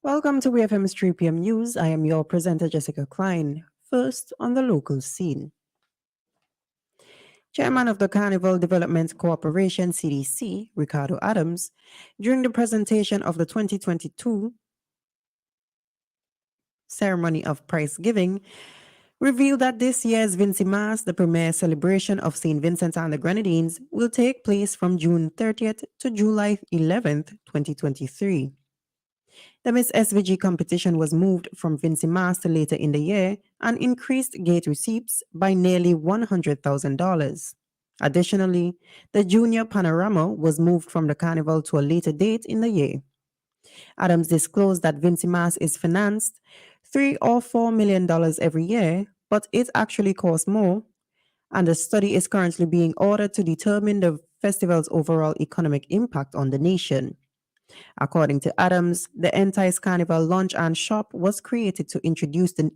Welcome to WEFM's 3 p.m. News. I am your presenter, Jessica Klein. First, on the local scene. Chairman of the Carnival Development Corporation, CDC, Ricardo Adams, during the presentation of the 2022 ceremony of prize giving, revealed that this year's Vinci Mass, the premier celebration of St. Vincent and the Grenadines, will take place from June 30th to July 11th, 2023. The Miss SVG competition was moved from Vinci Mass to later in the year and increased gate receipts by nearly $100,000. Additionally, the Junior Panorama was moved from the carnival to a later date in the year. Adams disclosed that Vinci Mass is financed $3 or $4 million every year, but it actually costs more, and a study is currently being ordered to determine the festival's overall economic impact on the nation. According to Adams, the Entice Carnival Lunch and Shop was created to introduce the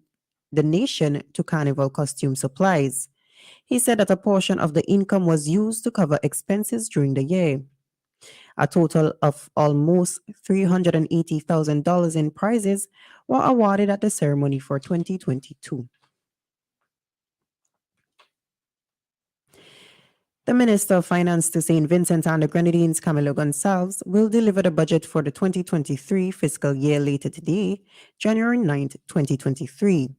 nation to carnival costume supplies. He said that a portion of the income was used to cover expenses during the year. A total of almost $380,000 in prizes were awarded at the ceremony for 2022. The Minister of Finance to St. Vincent and the Grenadines, Camilo Gonçalves, will deliver the budget for the 2023 fiscal year later today, January 9th, 2023.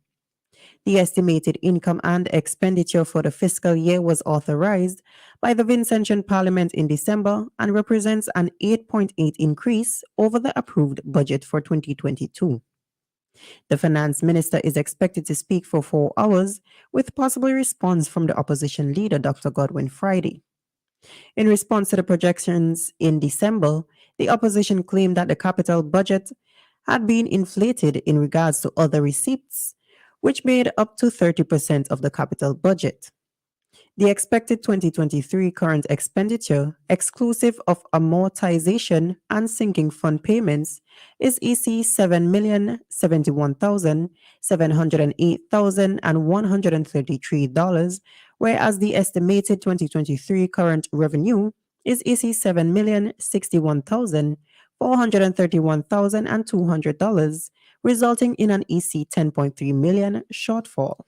The estimated income and expenditure for the fiscal year was authorized by the Vincentian Parliament in December and represents an 8.8 increase over the approved budget for 2022. The finance minister is expected to speak for 4 hours, with possible response from the opposition leader, Dr. Godwin Friday. In response to the projections in December, the opposition claimed that the capital budget had been inflated in regards to other receipts, which made up to 30% of the capital budget. The expected 2023 current expenditure, exclusive of amortization and sinking fund payments, is EC $7,071,708,133, whereas the estimated 2023 current revenue is EC $7,061,431,200, resulting in an EC $10.3 million shortfall.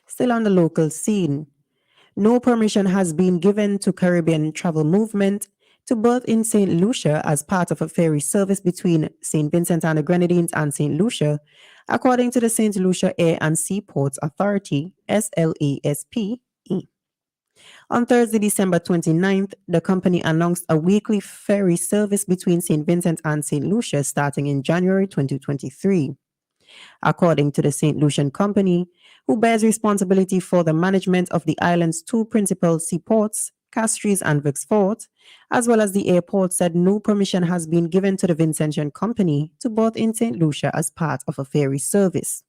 Still on the local scene, no permission has been given to Caribbean Travel Movement to berth in St. Lucia as part of a ferry service between St. Vincent and the Grenadines and St. Lucia, according to the St. Lucia Air and Seaports Authority, SLASP. On Thursday, December 29th, the company announced a weekly ferry service between St. Vincent and St. Lucia starting in January 2023. According to the St. Lucian Company, who bears responsibility for the management of the island's 2 principal seaports, Castries and Vicksfort, as well as the airport, said no permission has been given to the Vincentian Company to berth in St. Lucia as part of a ferry service.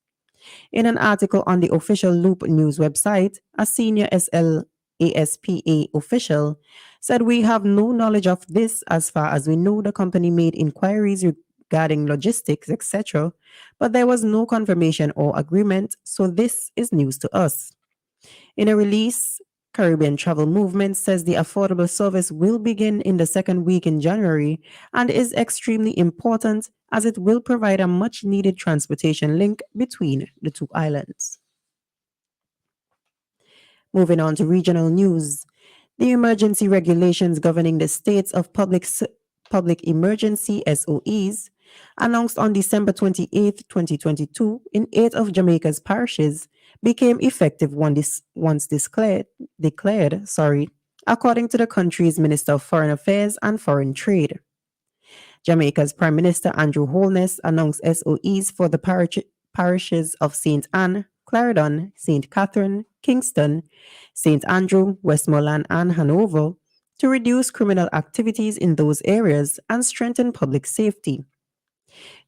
In an article on the official Loop News website, a senior SLASPA official said, "We have no knowledge of this. As far as we know, the company made inquiries regarding logistics, etc., but there was no confirmation or agreement, so this is news to us." In a release, Caribbean Travel Movement says the affordable service will begin in the second week in January and is extremely important as it will provide a much needed transportation link between the 2 islands. Moving on to regional news. The emergency regulations governing the states of public emergency SOEs, announced on December 28, 2022, in 8 of Jamaica's parishes, became effective once declared, according to the country's Minister of Foreign Affairs and Foreign Trade. Jamaica's Prime Minister Andrew Holness announced SOEs for the parishes of St. Anne, Clarendon, St. Catherine, Kingston, St. Andrew, Westmoreland, and Hanover to reduce criminal activities in those areas and strengthen public safety.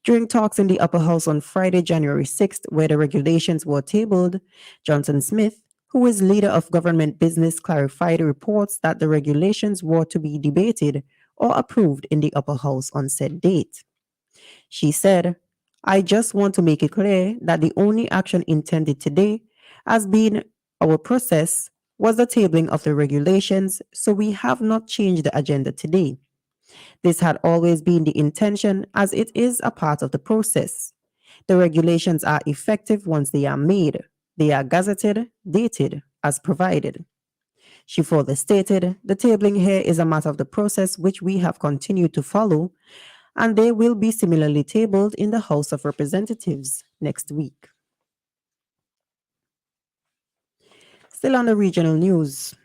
During talks in the Upper House on Friday, January 6th, where the regulations were tabled, Johnson Smith, who is leader of government business, clarified reports that the regulations were to be debated or approved in the Upper House on said date. She said, "I just want to make it clear that the only action intended today has been our process was the tabling of the regulations, so we have not changed the agenda today. This had always been the intention, as it is a part of the process. The regulations are effective once they are made. They are gazetted, dated, as provided. She further stated, the tabling here is a matter of the process which we have continued to follow, and they will be similarly tabled in the House of Representatives next week. Still on the regional news,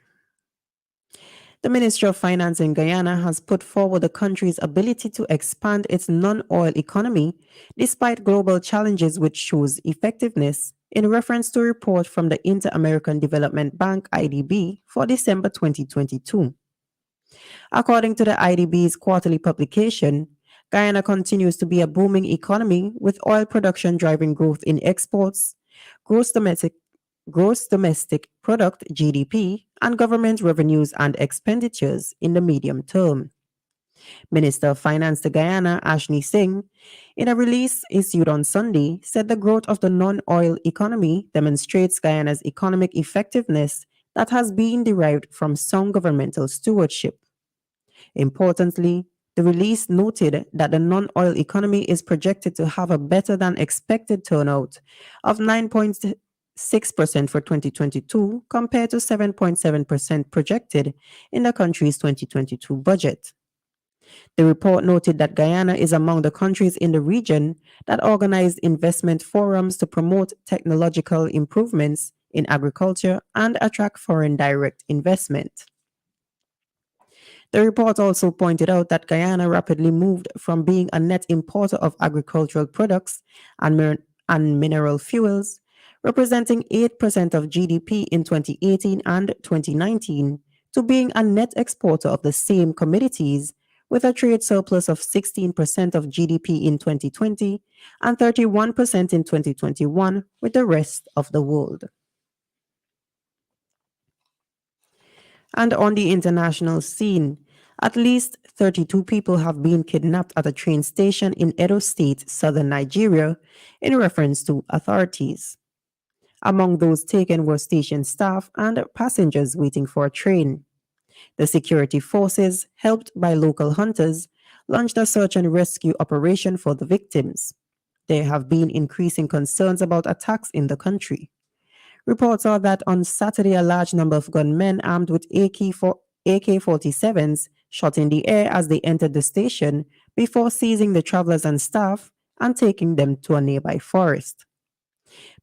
the Ministry of Finance in Guyana has put forward the country's ability to expand its non-oil economy despite global challenges, which shows effectiveness in reference to a report from the Inter-American Development Bank IDB for December 2022. According to the IDB's quarterly publication, Guyana continues to be a booming economy with oil production driving growth in exports, gross domestic gross domestic product GDP, and government revenues and expenditures in the medium term. Minister of Finance to Guyana, Ashni Singh, in a release issued on Sunday, said the growth of the non-oil economy demonstrates Guyana's economic effectiveness that has been derived from sound governmental stewardship. Importantly, the release noted that the non-oil economy is projected to have a better than expected turnout of 9.6% for 2022 compared to 7.7% projected in the country's 2022 budget. The report noted that Guyana is among the countries in the region that organized investment forums to promote technological improvements in agriculture and attract foreign direct investment. The report also pointed out that Guyana rapidly moved from being a net importer of agricultural products and mineral fuels, representing 8% of GDP in 2018 and 2019, to being a net exporter of the same commodities, with a trade surplus of 16% of GDP in 2020 and 31% in 2021 with the rest of the world. And on the international scene, at least 32 people have been kidnapped at a train station in Edo State, southern Nigeria, in reference to authorities. Among those taken were station staff and passengers waiting for a train. The security forces, helped by local hunters, launched a search and rescue operation for the victims. There have been increasing concerns about attacks in the country. Reports are that on Saturday, a large number of gunmen armed with AK-47s shot in the air as they entered the station before seizing the travelers and staff and taking them to a nearby forest.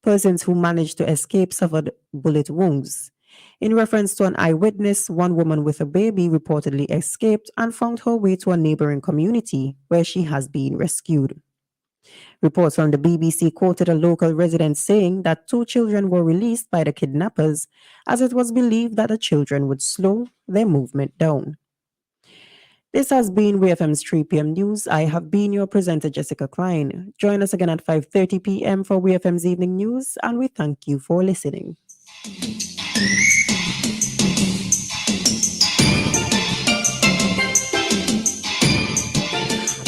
Persons who managed to escape suffered bullet wounds. In reference to an eyewitness, one woman with a baby reportedly escaped and found her way to a neighboring community where she has been rescued. Reports from the BBC quoted a local resident saying that 2 children were released by the kidnappers as it was believed that the children would slow their movement down. This has been WEFM's 3 p.m. news. I have been your presenter, Jessica Klein. Join us again at 5:30 p.m. for WEFM's evening news, and we thank you for listening.